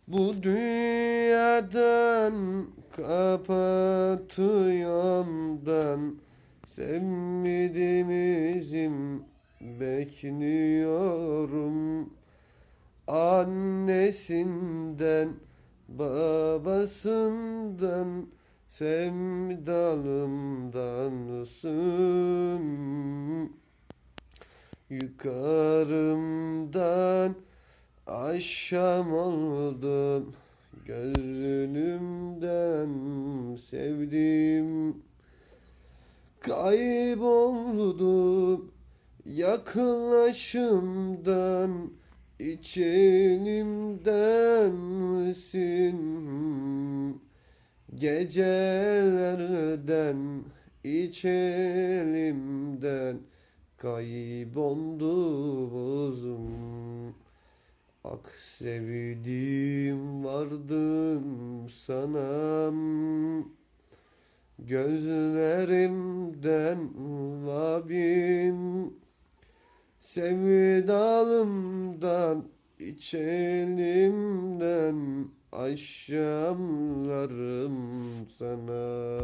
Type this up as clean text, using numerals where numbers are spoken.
Bu dünyadan kapatıyomdan sevmediğimizim bekliyorum. Annesinden babasından sevdalımdansın. Yukarımdan aşam oldum, gözünümden sevdim. Kayboldum yaklaşımdan, içimden misin? Gecelerden, içelimden kayboldu buzum. Ak sevdiğim vardın sanam, gözlerimden vabin, sevdalımdan içelimden aşamlarım sana.